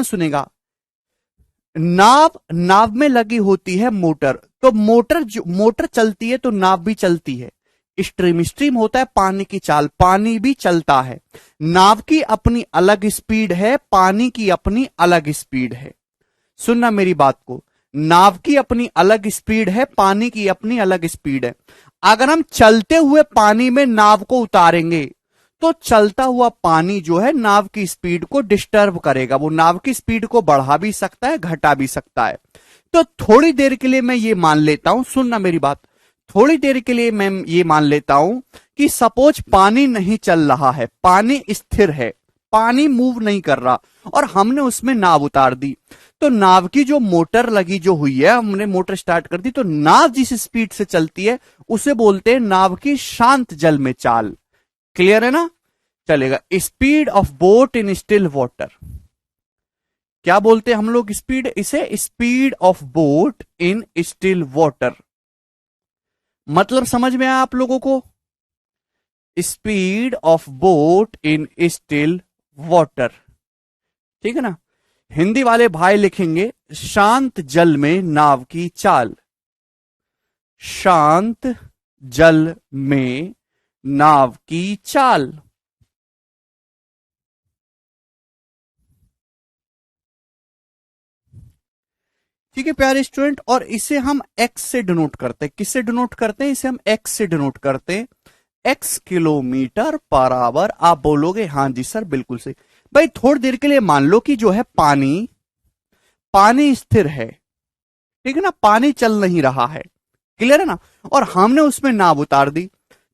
सुनेगा, नाव में लगी होती है मोटर, तो मोटर चलती है तो नाव भी चलती है। स्ट्रीम होता है पानी की चाल, पानी भी चलता है। नाव की अपनी अलग स्पीड है, पानी की अपनी अलग स्पीड है। सुनना मेरी बात को, नाव की अपनी अलग स्पीड है, पानी की अपनी अलग स्पीड है। अगर हम चलते हुए पानी में नाव को उतारेंगे तो चलता हुआ पानी जो है नाव की स्पीड को डिस्टर्ब करेगा, वो नाव की स्पीड को बढ़ा भी सकता है, घटा भी सकता है। तो थोड़ी देर के लिए मैं ये मान लेता हूं, सुनना मेरी बात, थोड़ी देर के लिए मैं ये मान लेता हूं कि सपोज पानी नहीं चल रहा है, पानी स्थिर है, पानी मूव नहीं कर रहा, और हमने उसमें नाव उतार दी। तो नाव की जो मोटर लगी जो हुई है, हमने मोटर स्टार्ट कर दी, तो नाव जिस स्पीड से चलती है उसे बोलते हैं नाव की शांत जल में चाल। क्लियर है ना? चलेगा। Speed of boat in still water, क्या बोलते हैं हम लोग स्पीड, इसे speed of boat in still water. मतलब समझ में आया आप लोगों को? Speed of boat in still water, ठीक है ना? हिंदी वाले भाई लिखेंगे शांत जल में नाव की चाल, शांत जल में नाव की चाल। ठीक है प्यारे स्टूडेंट, और इसे हम एक्स से डिनोट करते हैं। किससे डिनोट करते हैं? इसे हम एक्स से डिनोट करते हैं, एक्स किलोमीटर पर आवर। आप बोलोगे हाँ जी सर बिल्कुल सही। भाई थोड़ी देर के लिए मान लो कि जो है पानी, पानी स्थिर है, ठीक है ना, पानी चल नहीं रहा है, क्लियर है ना, और हमने उसमें नाव उतार दी।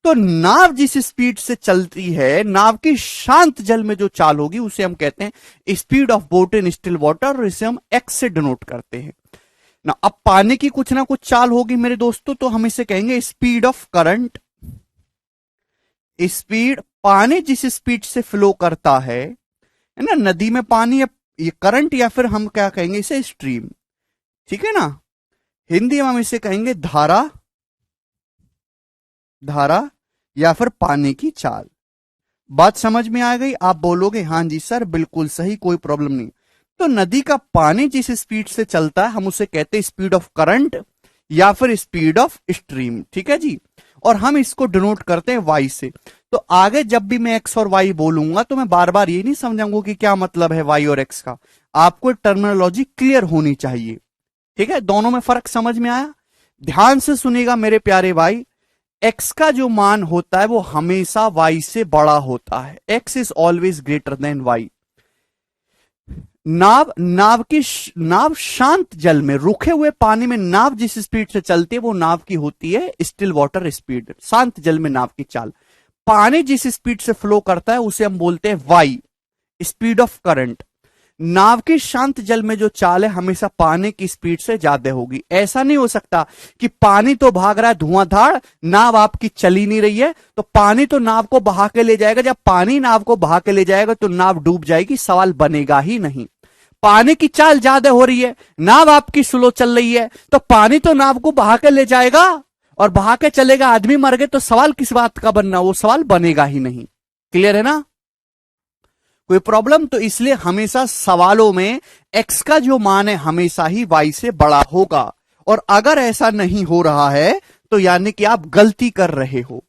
तो नाव जिस स्पीड से चलती है, नाव की शांत जल में जो चाल होगी उसे हम कहते हैं speed of boat in still water, और इसे हम एक्स से डिनोट करते हैं ना। अब पानी की कुछ ना कुछ चाल होगी मेरे दोस्तों, तो हम इसे कहेंगे स्पीड ऑफ करंट। स्पीड, पानी जिस स्पीड से फ्लो करता है ना, नदी में पानी, या ये करंट, या फिर हम क्या कहेंगे इसे स्ट्रीम, ठीक है ना, हिंदी में हम इसे कहेंगे धारा, धारा या फिर पानी की चाल। बात समझ में आ गई? आप बोलोगे हाँ जी सर बिल्कुल सही, कोई प्रॉब्लम नहीं। तो नदी का पानी जिस स्पीड से चलता है हम उसे कहते हैं स्पीड ऑफ करंट या फिर स्पीड ऑफ स्ट्रीम, ठीक है जी। और हम इसको डिनोट करते हैं वाई से। तो आगे जब भी मैं एक्स और वाई बोलूंगा तो मैं बार बार ये नहीं समझाऊंगा कि क्या मतलब है वाई और एक्स का, आपको टर्मिनोलॉजी क्लियर होनी चाहिए, ठीक है? दोनों में फर्क समझ में आया? ध्यान से सुनिएगा मेरे प्यारे भाई, एक्स का जो मान होता है वो हमेशा वाई से बड़ा होता है, X is always greater than Y. नाव शांत जल में, रुके हुए पानी में नाव जिस स्पीड से चलती है वो नाव की होती है स्टिल वाटर स्पीड, शांत जल में नाव की चाल। पानी जिस स्पीड से फ्लो करता है उसे हम बोलते हैं वाई, स्पीड ऑफ करंट। नाव की शांत जल में जो चाल है हमेशा पानी की स्पीड से ज्यादा होगी। ऐसा नहीं हो सकता कि पानी तो भाग रहा है धुआंधार, नाव आपकी चली नहीं रही है, तो पानी तो नाव को बहा के ले जाएगा, जब पानी नाव को बहा के ले जाएगा तो नाव डूब जाएगी, सवाल बनेगा ही नहीं। पानी की चाल ज्यादा हो रही है, नाव आपकी स्लो चल रही है, तो पानी तो नाव को बहा के ले जाएगा, और बहा के चलेगा, आदमी मर गए, तो सवाल किस बात का बनना, वो सवाल बनेगा ही नहीं। क्लियर है ना? कोई प्रॉब्लम? तो इसलिए हमेशा सवालों में एक्स का जो मान है हमेशा ही वाई से बड़ा होगा, और अगर ऐसा नहीं हो रहा है तो यानी कि आप गलती कर रहे हो।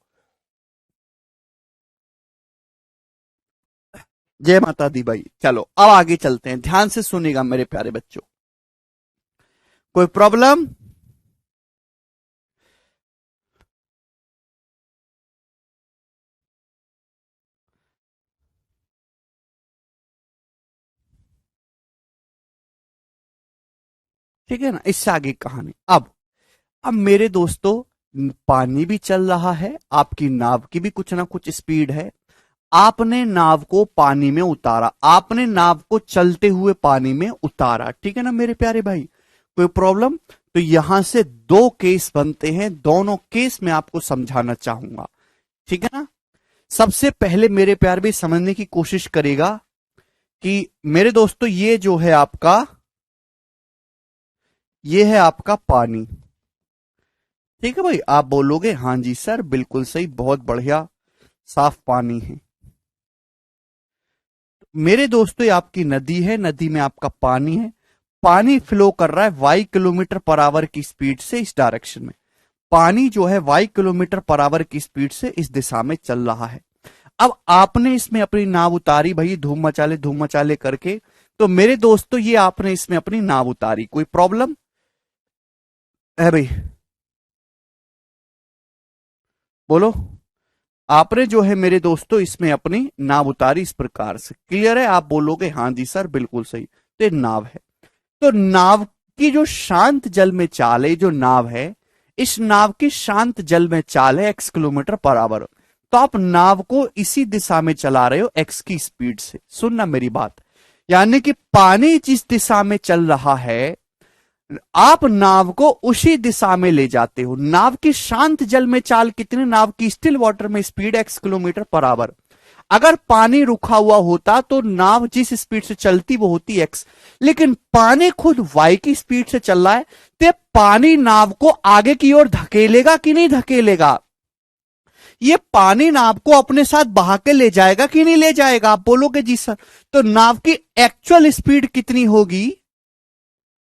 जय माता दी भाई। चलो अब आगे चलते हैं, ध्यान से सुनिएगा मेरे प्यारे बच्चों। कोई प्रॉब्लम? ठीक है ना, इससे आगे की कहानी। अब मेरे दोस्तों, पानी भी चल रहा है, आपकी नाव की भी कुछ ना कुछ स्पीड है, आपने नाव को पानी में उतारा, आपने नाव को चलते हुए पानी में उतारा, ठीक है ना मेरे प्यारे भाई? कोई प्रॉब्लम? तो यहां से दो केस बनते हैं, दोनों केस में आपको समझाना चाहूंगा, ठीक है ना? सबसे पहले मेरे प्यार भी समझने की कोशिश करेगा कि मेरे दोस्तों ये है आपका पानी, ठीक है भाई? आप बोलोगे हाँ जी सर बिल्कुल सही, बहुत बढ़िया, साफ पानी है। मेरे दोस्तों ये आपकी नदी है, नदी में आपका पानी है, पानी फ्लो कर रहा है y किलोमीटर पर आवर की स्पीड से इस डायरेक्शन में। पानी जो है y किलोमीटर पर आवर की स्पीड से इस दिशा में चल रहा है। अब आपने इसमें अपनी नाव उतारी भाई, धूम मचाले करके। तो मेरे दोस्तों ये आपने इसमें अपनी नाव उतारी, कोई प्रॉब्लम है भाई? बोलो। आपने जो है मेरे दोस्तों इसमें अपनी नाव उतारी इस प्रकार से। क्लियर है? आप बोलोगे हाँ जी सर बिल्कुल सही। तो ये नाव है। तो नाव की जो शांत जल में चाल है, जो नाव है, इस नाव की शांत जल में चाल है x किलोमीटर पर आवर। तो आप नाव को इसी दिशा में चला रहे हो x की स्पीड से। सुनना मेरी बात, यानी कि पानी जिस दिशा में चल रहा है आप नाव को उसी दिशा में ले जाते हो। नाव की शांत जल में चाल कितनी? नाव की स्टिल वाटर में speed x kilometre per our. अगर पानी रुका हुआ होता तो नाव जिस स्पीड से चलती वो होती x, लेकिन पानी खुद y की स्पीड से चल रहा है, तो पानी नाव को आगे की ओर धकेलेगा कि नहीं धकेलेगा? ये पानी नाव को अपने साथ बहा के ले जाएगा कि नहीं ले जाएगा? आप बोलोगे जी सर। तो नाव की एक्चुअल स्पीड कितनी होगी?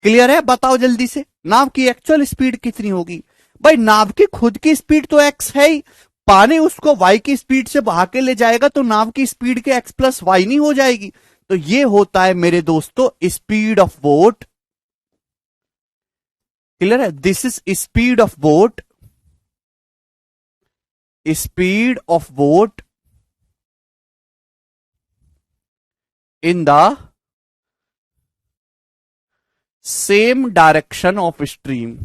क्लियर है? बताओ जल्दी से, नाव की एक्चुअल स्पीड कितनी होगी? भाई नाव की खुद की स्पीड तो x है ही, पानी उसको y की स्पीड से बहा के ले जाएगा तो नाव की स्पीड के x प्लस वाई नहीं हो जाएगी? तो ये होता है मेरे दोस्तों स्पीड ऑफ बोट। क्लियर है? This is speed of boat, speed of boat in the same direction of stream.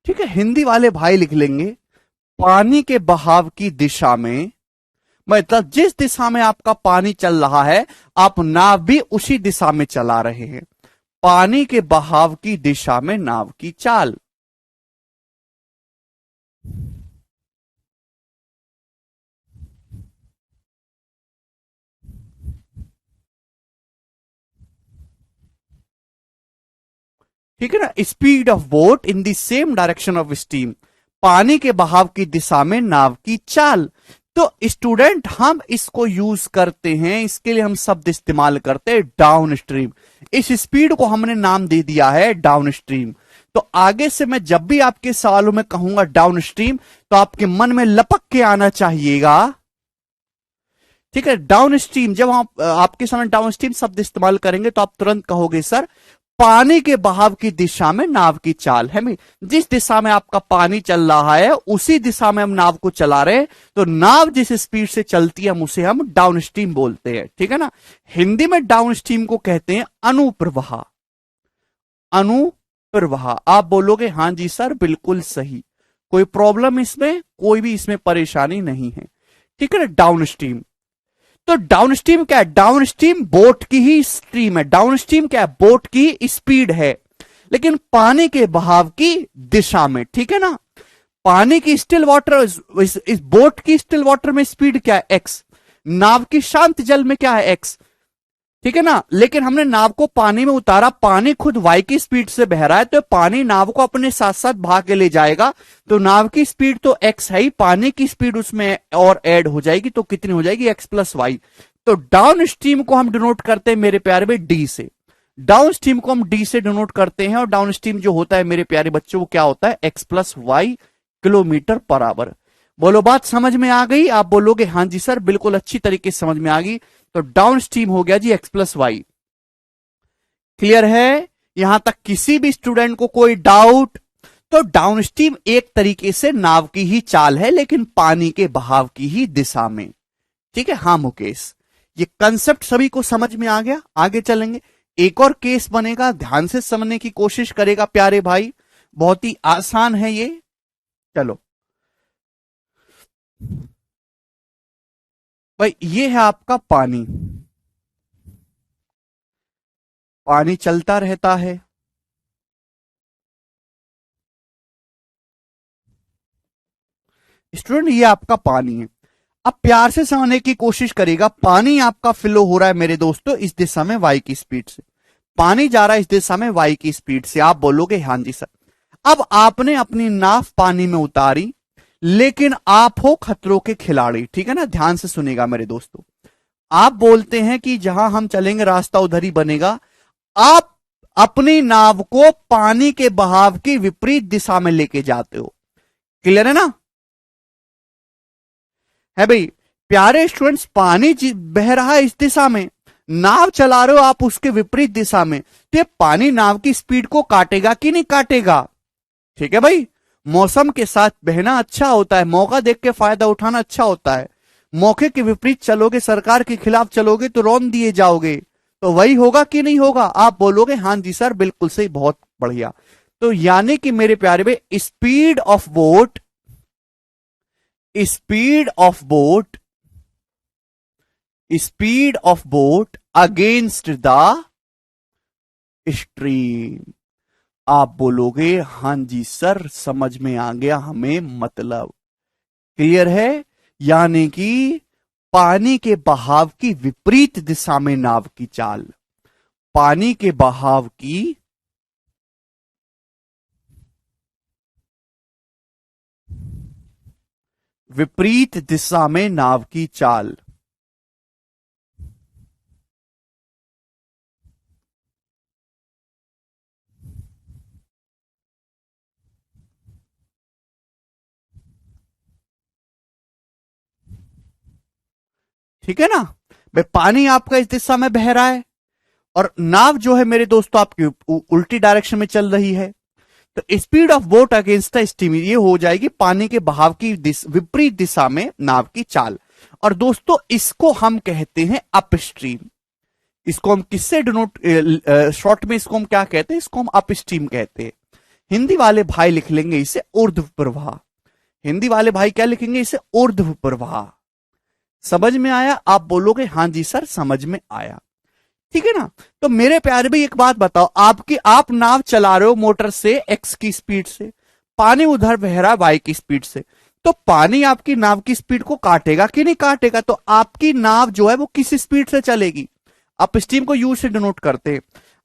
ठीक है, हिंदी वाले भाई लिख लेंगे पानी के बहाव की दिशा में, मतलब जिस दिशा में आपका पानी चल रहा है आप नाव भी उसी दिशा में चला रहे हैं। पानी के बहाव की दिशा में नाव की चाल। ठीक है ना? Speed of boat in the same direction of steam, पानी के बहाव की दिशा में नाव की चाल। तो स्टूडेंट हम इसको यूज करते हैं, इसके लिए हम शब्द इस्तेमाल करते हैं डाउन स्ट्रीम। इस स्पीड को हमने नाम दे दिया है डाउन स्ट्रीम। तो आगे से मैं जब भी आपके सवालों में कहूंगा डाउन स्ट्रीम तो आपके मन में लपक के आना चाहिएगा। ठीक है, डाउन स्ट्रीम जब आप आपके सामने डाउन स्ट्रीम शब्द इस्तेमाल करेंगे तो आप तुरंत कहोगे सर पानी के बहाव की दिशा में नाव की चाल है। जिस दिशा में आपका पानी चल रहा है उसी दिशा में हम नाव को चला रहे हैं, तो नाव जिस स्पीड से चलती है हम उसे हम डाउन स्ट्रीम बोलते हैं। ठीक है ना? हिंदी में डाउन स्ट्रीम को कहते हैं अनुप्रवाह। अनुप्रवाह। आप बोलोगे हाँ जी सर बिल्कुल सही, कोई प्रॉब्लम इसमें? कोई भी इसमें परेशानी नहीं है। ठीक है ना? Down stream. तो डाउन स्ट्रीम क्या है? डाउन स्ट्रीम बोट की ही स्ट्रीम है। डाउन स्ट्रीम क्या है? बोट की स्पीड है, लेकिन पानी के बहाव की दिशा में। ठीक है ना? पानी की स्टिल वाटर, इस बोट की स्टिल वाटर में स्पीड क्या है? एक्स। नाव की शांत जल में क्या है? एक्स। ठीक है ना? लेकिन हमने नाव को पानी में उतारा, पानी खुद वाई की स्पीड से बह रहा है, तो पानी नाव को अपने साथ साथ भाग के ले जाएगा। तो नाव की स्पीड तो एक्स है ही, पानी की स्पीड उसमें और ऐड हो जाएगी, तो कितनी हो जाएगी? X plus Y. तो डाउन स्ट्रीम को हम डिनोट करते हैं मेरे प्यारे में डी से। डाउन स्ट्रीम को हम डी से डिनोट करते हैं, और डाउन स्ट्रीम जो होता है मेरे प्यारे बच्चों वो क्या होता है? X plus Y kilometre per hour. बोलो बात समझ में आ गई? आप बोलोगे हाँ जी सर बिल्कुल अच्छी तरीके से समझ में आ गई। तो डाउन स्ट्रीम हो गया जी एक्स प्लस वाई। क्लियर है? यहां तक किसी भी स्टूडेंट को कोई डाउट? तो डाउन स्ट्रीम एक तरीके से नाव की ही चाल है, लेकिन पानी के बहाव की ही दिशा में। ठीक है? हाँ मुकेश, ये कंसेप्ट सभी को समझ में आ गया? आगे चलेंगे, एक और केस बनेगा, ध्यान से समझने की कोशिश करेगा प्यारे भाई, बहुत ही आसान है ये। चलो भाई, ये है आपका पानी। पानी चलता रहता है, स्टूडेंट ये आपका पानी है। अब प्यार से समझने की कोशिश करेगा, पानी आपका फ्लो हो रहा है मेरे दोस्तों इस दिशा में वाई की स्पीड से। पानी जा रहा है इस दिशा में y की स्पीड से। आप बोलोगे हां जी सर। अब आपने अपनी नाव पानी में उतारी, लेकिन आप हो खतरों के खिलाड़ी, ठीक है ना, ध्यान से सुनेगा मेरे दोस्तों। आप बोलते हैं कि जहां हम चलेंगे रास्ता उधर ही बनेगा। आप अपनी नाव को पानी के बहाव की विपरीत दिशा में लेके जाते हो। क्लियर है ना? है भाई प्यारे स्टूडेंट्स, पानी बह रहा है इस दिशा में, नाव चला रहे हो आप उसके विपरीत दिशा में, तो ये पानी नाव की स्पीड को काटेगा कि नहीं काटेगा? ठीक है भाई, मौसम के साथ बहना अच्छा होता है, मौका देख के फायदा उठाना अच्छा होता है। मौके के विपरीत चलोगे, सरकार के खिलाफ चलोगे तो रौन दिए जाओगे। तो वही होगा कि नहीं होगा? आप बोलोगे हां जी सर बिल्कुल सही, बहुत बढ़िया। तो यानी कि मेरे प्यारे भाई, speed of boat, speed of boat, speed of boat against the stream. आप बोलोगे हां जी सर समझ में आ गया हमें, मतलब क्लियर है। यानी कि पानी के बहाव की विपरीत दिशा में नाव की चाल, पानी के बहाव की विपरीत दिशा में नाव की चाल। ठीक है ना भाई, पानी आपका इस दिशा में बह रहा है और नाव जो है मेरे दोस्तों आपकी उल्टी डायरेक्शन में चल रही है। तो speed of boat against the steam ये हो जाएगी पानी के बहाव की विपरीत दिशा में नाव की चाल। और दोस्तों इसको हम कहते हैं अपस्ट्रीम। इसको हम किससे डिनोट, शॉर्ट में इसको हम क्या कहते हैं? इसको हम अपस्ट्रीम कहते हैं। हिंदी वाले भाई लिख लेंगे इसे ऊर्ध्व प्रवाह। हिंदी वाले भाई क्या लिखेंगे? इसे ऊर्ध्व प्रवाह। समझ में आया? आप बोलोगे हां जी सर समझ में आया। ठीक है ना? तो मेरे प्यारे भाई एक बात बताओ, आप नाव चला रहे हो मोटर से एक्स की स्पीड से, पानी उधर बह रहा है वाई की स्पीड से, तो पानी आपकी नाव की स्पीड को काटेगा कि नहीं काटेगा? तो आपकी नाव जो है वो किस स्पीड से चलेगी? आप स्टीम को यू से डिनोट करते हैं।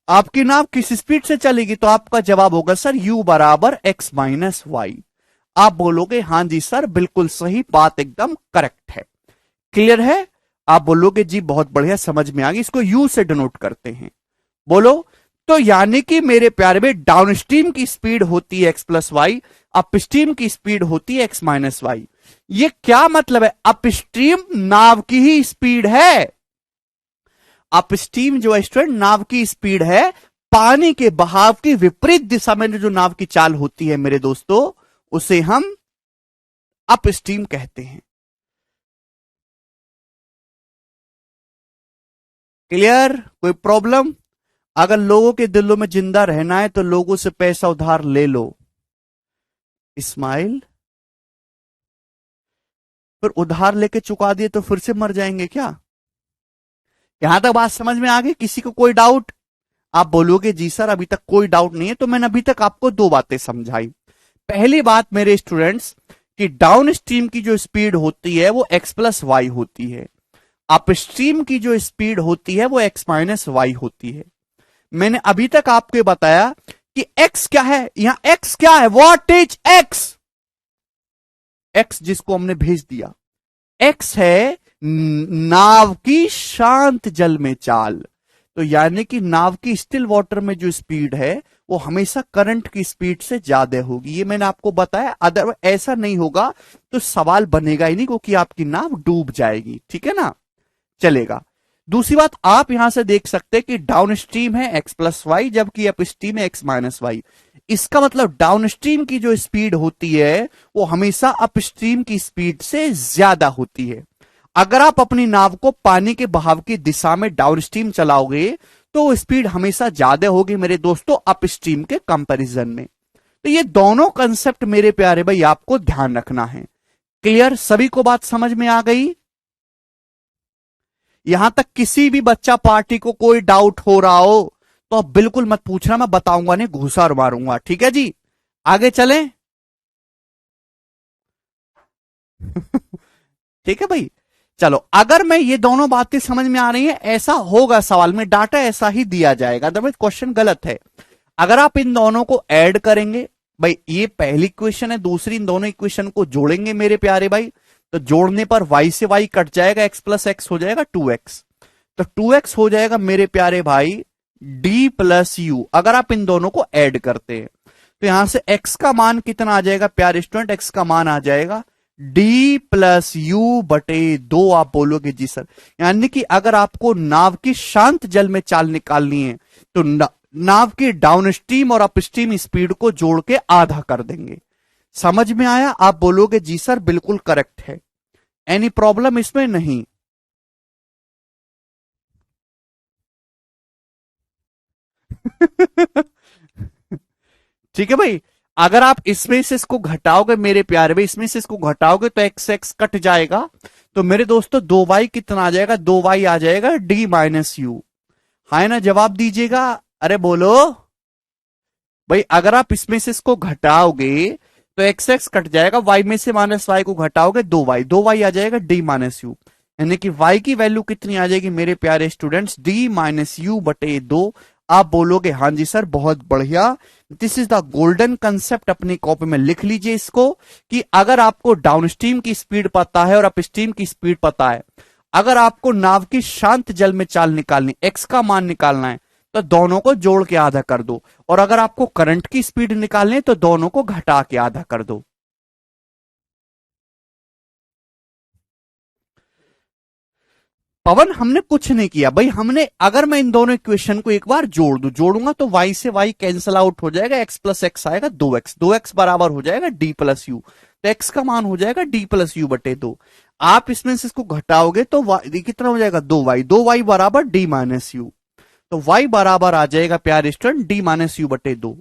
आपकी नाव किस स्पीड से चलेगी? तो आपका जवाब होगा सर यू बराबर एक्स माइनस वाई। आप बोलोगे हां जी सर बिल्कुल सही, बात एकदम करेक्ट है। क्लियर है? आप बोलोगे जी बहुत बढ़िया समझ में आ गई, इसको यू से डिनोट करते हैं। बोलो। तो यानी कि मेरे प्यारे में डाउन स्ट्रीम की स्पीड होती है एक्स प्लस वाई, अपस्ट्रीम की स्पीड होती है एक्स माइनस वाई। ये क्या मतलब है? अपस्ट्रीम नाव की ही स्पीड है। अपस्ट्रीम जो है स्टूडेंट नाव की स्पीड है, पानी के बहाव की विपरीत दिशा में जो नाव की चाल होती है मेरे दोस्तों, उसे हम अपस्ट्रीम कहते हैं। क्लियर? कोई प्रॉब्लम? अगर लोगों के दिलों में जिंदा रहना है तो लोगों से पैसा उधार ले लो। इस्माइल, फिर उधार लेके चुका दिए तो फिर से मर जाएंगे क्या? यहां तक बात समझ में आ गई? किसी को कोई डाउट? आप बोलोगे जी सर अभी तक कोई डाउट नहीं है। तो मैंने अभी तक आपको दो बातें समझाई। पहली बात मेरे स्टूडेंट्स कि डाउन स्ट्रीम की जो स्पीड होती है वो एक्स प्लस वाई होती है, अपस्ट्रीम की जो स्पीड होती है वो एक्स माइनस वाई होती है। मैंने अभी तक आपको बताया कि एक्स क्या है, यहां एक्स क्या है, व्हाट इज एक्स? एक्स जिसको हमने भेज दिया, एक्स है नाव की शांत जल में चाल। तो यानी कि नाव की स्टिल वाटर में जो स्पीड है वो हमेशा करंट की स्पीड से ज्यादा होगी, ये मैंने आपको बताया। अदर ऐसा नहीं होगा तो सवाल बनेगा ही नहीं, क्योंकि आपकी नाव डूब जाएगी। ठीक है ना? चलेगा। दूसरी बात आप यहां से देख सकते हैं कि डाउन स्ट्रीम है एक्स प्लस वाई, जबकि अप स्ट्रीम है एक्स माइनस वाई। इसका मतलब डाउन स्ट्रीम की जो स्पीड होती है वो हमेशा अप स्ट्रीम की स्पीड से ज्यादा होती है। अगर आप अपनी नाव को पानी के बहाव की दिशा में डाउन स्ट्रीम चलाओगे तो स्पीड हमेशा ज्यादा होगी मेरे दोस्तों अप स्ट्रीम के कंपैरिजन में। तो ये दोनों कंसेप्ट मेरे प्यारे भाई आपको ध्यान रखना है। क्लियर? सभी को बात समझ में आ गई? यहां तक किसी भी बच्चा पार्टी को कोई डाउट हो रहा हो तो अब बिल्कुल मत पूछना, मैं बताऊंगा नहीं, घुसा मारूंगा। ठीक है जी? आगे चलें। ठीक है भाई। चलो, अगर मैं ये दोनों बातें समझ में आ रही है, ऐसा होगा सवाल में, डाटा ऐसा ही दिया जाएगा, अदरवाइज क्वेश्चन गलत है। अगर आप इन दोनों को ऐड करेंगे, भाई ये पहली इक्वेशन है, दूसरी, इन दोनों इक्वेशन को जोड़ेंगे मेरे प्यारे भाई, तो जोड़ने पर y से y कट जाएगा, x प्लस एक्स हो जाएगा 2x, तो 2x हो जाएगा मेरे प्यारे भाई d प्लस यू, अगर आप इन दोनों को ऐड करते हैं। तो यहां से x का मान कितना आ जाएगा प्यारे स्टूडेंट, x का मान आ जाएगा d प्लस यू बटे 2। आप बोलोगे जी सर, यानी कि अगर आपको नाव की शांत जल में चाल निकालनी है तो नाव की डाउन स्ट्रीम और अप स्ट्रीम स्पीड को जोड़ के आधा कर देंगे। समझ में आया? आप बोलोगे जी सर बिल्कुल करेक्ट है, एनी प्रॉब्लम इसमें नहीं। ठीक है भाई, अगर आप इसमें से इसको घटाओगे मेरे प्यारे भाई, इसमें से इसको घटाओगे तो एक्स एक्स कट जाएगा, तो मेरे दोस्तों 2y कितना आ जाएगा, 2y आ जाएगा d माइनस यू। है ना, जवाब दीजिएगा, अरे बोलो भाई। अगर आप इसमें से इसको घटाओगे तो एक्स एक्स कट जाएगा, y में से माइनस वाई को घटाओगे 2y, 2y आ जाएगा d माइनस यू, यानी कि y की वैल्यू कितनी आ जाएगी मेरे प्यारे स्टूडेंट्स, d माइनस यू बटे 2। आप बोलोगे हाँ जी सर बहुत बढ़िया, this is the golden concept, अपनी कॉपी में लिख लीजिए इसको, कि अगर आपको डाउनस्ट्रीम की स्पीड पता है और अपस्ट्रीम की स्पीड पता है, अगर आपको नाव की शांत जल में चाल निकालनी, एक्स का मान निकालना है, तो दोनों को जोड़ के आधा कर दो, और अगर आपको करंट की स्पीड निकालनी है तो दोनों को घटा के आधा कर दो। पवन हमने कुछ नहीं किया भाई, हमने, अगर मैं इन दोनों इक्वेशन को एक बार जोड़ दूं, जोड़ूंगा तो y से y कैंसिल आउट हो जाएगा, x प्लस एक्स आएगा 2x, 2x बराबर हो जाएगा d प्लस यू, तो x का मान हो जाएगा d प्लस यू बटे 2। आप इसमें से इसको घटाओगे तो y कितना हो जाएगा, 2y, 2y बराबर d माइनस यू, तो y बराबर आ जाएगा प्यारे स्टूडेंट d माइनस यू बटे 2।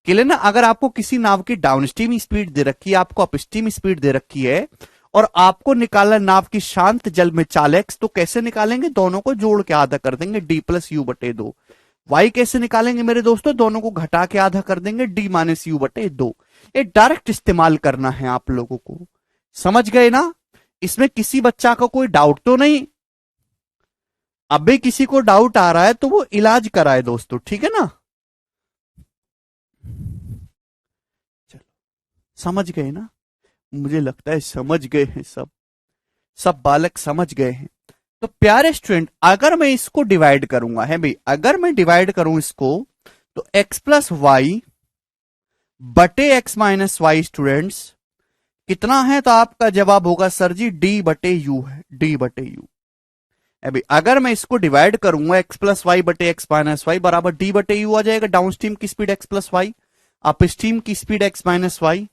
क्लियर ना? अगर आपको किसी नाव की डाउनस्ट्रीम स्पीड दे रखी है, आपको अपस्ट्रीम स्पीड दे रखी है, और आपको निकालना नाव की शांत जल में चाल एक्स, तो कैसे निकालेंगे, दोनों को जोड़ के आधा कर देंगे d प्लस यू बटे 2। वाई कैसे निकालेंगे मेरे दोस्तों, दोनों को घटा के आधा कर देंगे d माइनस यू बटे 2। ये डायरेक्ट इस्तेमाल करना है आप लोगों को, समझ गए ना? इसमें किसी बच्चा का कोई डाउट तो नहीं? अभी किसी को डाउट आ रहा है तो वो इलाज कराए दोस्तों, ठीक है ना? चलो, समझ गए ना? मुझे लगता है समझ गए हैं सब, सब बालक समझ गए हैं। तो प्यारे स्टूडेंट, अगर मैं इसको डिवाइड करूंगा है भाई, अगर मैं डिवाइड करूं इसको, तो x प्लस वाई बटे x माइनस वाई स्टूडेंट्स कितना है, तो आपका जवाब होगा सर जी d बटे यू है, d बटे यू। अभी अगर मैं इसको डिवाइड करूंगा, x प्लस वाई बटे एक्स माइनस वाई बराबर d बटे यू आ जाएगा, डाउन स्ट्रीम की speed x plus Y, up stream की speed x minus Y.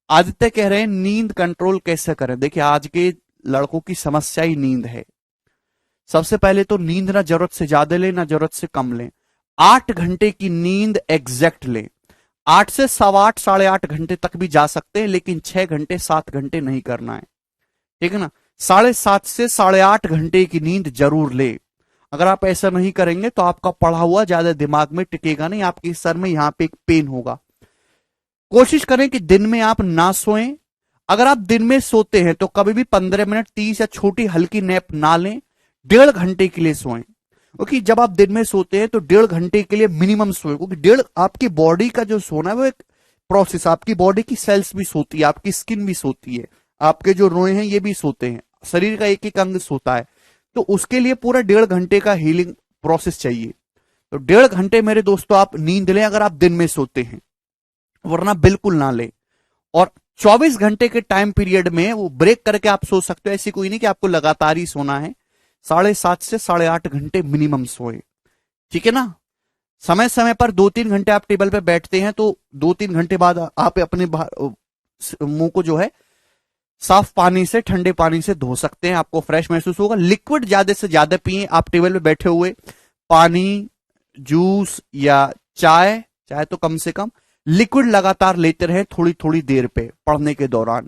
Aditya कह रहे हैं नींद कंट्रोल कैसे करें, देखिए आज के लड़कों की समस्या ही नींद है। सबसे पहले तो नींद ना जरूरत से ज्यादा लें ना जरूरत से कम लें, 8 घंटे की नींद एग्जैक्ट लें, 8 से 8.25 8.5 घंटे तक भी जा सकते हैं, लेकिन 6 घंटे 7 घंटे नहीं करना है, ठीक है ना? 7.5 से 8.5 घंटे की नींद जरूर ले। अगर आप ऐसा नहीं करेंगे तो आपका पढ़ा हुआ ज्यादा दिमाग में टिकेगा नहीं, आपके सर में यहां पे एक पेन होगा। कोशिश करें कि दिन में आप ना सोएं, अगर आप दिन में सोते हैं तो कभी भी 15 मिनट 30 या छोटी हल्की नैप ना लें, 1.5 घंटे के लिए सोएं, क्योंकि जब आप दिन में सोते हैं तो 1.5 घंटे के लिए मिनिमम सोएं, क्योंकि डेढ़ आपकी बॉडी का जो सोना है वो एक प्रोसेस, आपकी बॉडी की सेल्स भी सोती है, आपकी स्किन भी सोती है, आपके जो रोए हैं ये भी सोते हैं, शरीर का एक एक अंग सोता है, तो उसके लिए पूरा 1.5 घंटे का हीलिंग प्रोसेस चाहिए। तो 1.5 घंटे मेरे दोस्तों आप नींद लें अगर आप दिन में सोते हैं, वरना बिल्कुल ना ले। और 24 घंटे के टाइम पीरियड में वो ब्रेक करके आप सो सकते हो, ऐसी कोई नहीं कि आपको लगातार ही सोना है, 7.5 से 8.5 घंटे मिनिमम सोए, ठीक है ना? समय समय पर 2-3 घंटे आप टेबल पे बैठते हैं तो 2-3 घंटे बाद आप अपने मुंह को जो है साफ पानी से, ठंडे पानी से धो सकते हैं, आपको फ्रेश महसूस होगा। लिक्विड ज्यादा से ज्यादा पिए, आप टेबल पे बैठे हुए पानी, जूस या चाय, चाय तो कम से कम, लिक्विड लगातार लेते रहे थोड़ी थोड़ी देर पे पढ़ने के दौरान,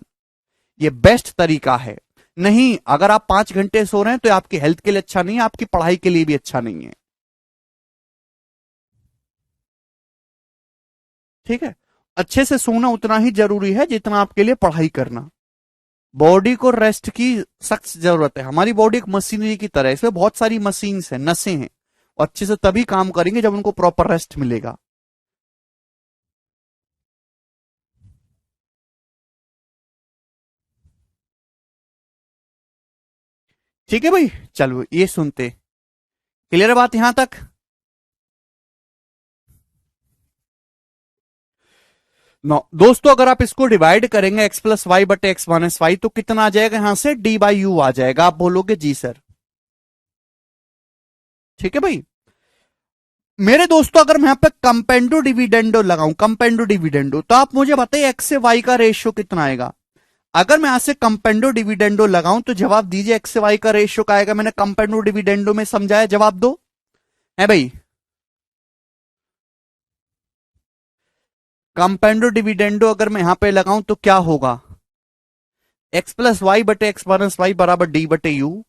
ये बेस्ट तरीका है। नहीं, अगर आप 5 घंटे सो रहे हैं तो आपकी हेल्थ के लिए अच्छा नहीं है, आपकी पढ़ाई के लिए भी अच्छा नहीं है, ठीक है? अच्छे से सोना उतना ही जरूरी है जितना आपके लिए पढ़ाई करना। बॉडी को रेस्ट की सख्त जरूरत है। हमारी बॉडी एक मशीनरी की तरह है, इसमें बहुत सारी मशीन्स हैं, नसें हैं, और अच्छे से तभी काम करेंगे जब उनको प्रॉपर रेस्ट मिलेगा। ठीक है भाई, चलो ये सुनते। क्लियर है बात यहां तक? नो दोस्तों, अगर आप इसको डिवाइड करेंगे एक्स प्लस वाई बटे एक्स माइनस वाई तो कितना आ जाएगा? यहां से डी बाई यू आ जाएगा। आप बोलोगे जी सर। ठीक है भाई। मेरे दोस्तों, अगर मैं यहां पे कंपेंडो डिविडेंडो लगाऊं, कंपेंडो डिविडेंडो, तो आप मुझे बताइए एक्स से वाई का रेशियो कितना आएगा? अगर मैं यहां से कंपेंडो डिविडेंडो लगाऊं तो जवाब दीजिए एक्स से वाई का रेशियो का आएगा। मैंने कंपेंडो डिविडेंडो में समझाया, जवाब दो। है भाई? कंपेंडो डिविडेंडो अगर मैं यहां पे लगाऊं तो क्या होगा? एक्स प्लस वाई बटे एक्स माइनस वाई बराबर डी बटे यू।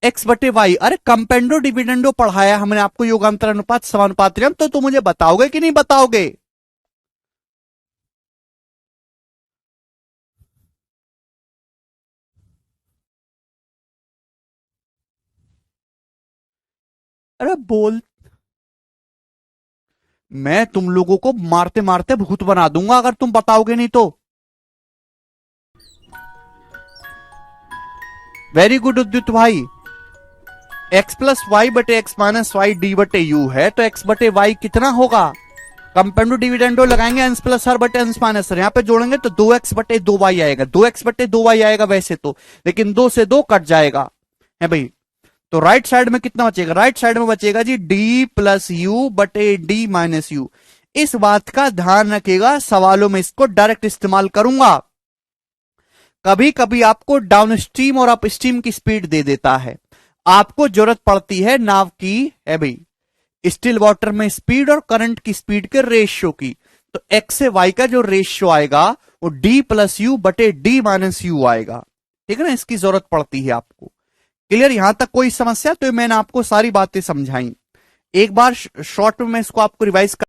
एक्स बटे वाई, अरे कंपेंडो डिविडेंडो पढ़ाया हमने आपको, योगांतर अनुपात समानुपात नियम, तो तुम मुझे बताओगे कि नहीं बताओगे? अरे बोल, मैं तुम लोगों को मारते मारते भूत बना दूंगा अगर तुम बताओगे नहीं तो। वेरी गुड उद्युत भाई। एक्स प्लस वाई बटे एक्स माइनस वाई डी बटे यू है, तो एक्स बटे वाई कितना होगा? कंपेंडो डिविडेंडो लगाएंगे अंश प्लस आर बटे अंश माइनस आर, यहां पे जोड़ेंगे तो 2x बटे 2y आएगा। 2x बटे 2y आएगा वैसे तो, लेकिन 2 से 2 कट जाएगा। है भाई? तो राइट साइड में कितना बचेगा? राइट साइड में बचेगा जी डी प्लस यू बटे डी माइनस यू। इस बात का ध्यान रखिएगा, सवालों में इसको डायरेक्ट इस्तेमाल करूंगा। कभी कभी आपको डाउन स्ट्रीम और अप स्ट्रीम की स्पीड दे देता है, आपको जरूरत पड़ती है नाव की, है भाई, स्टिल वाटर में स्पीड और करंट की स्पीड के रेशियो की। तो एक्स से वाई का जो रेशियो आएगा वो डी प्लस यू बटे डी माइनस यू आएगा। ठीक है ना? इसकी जरूरत पड़ती है आपको। क्लियर यहां तक कोई समस्या? तो मैंने आपको सारी बातें समझाई। एक बार शॉर्ट में मैं इसको आपको रिवाइज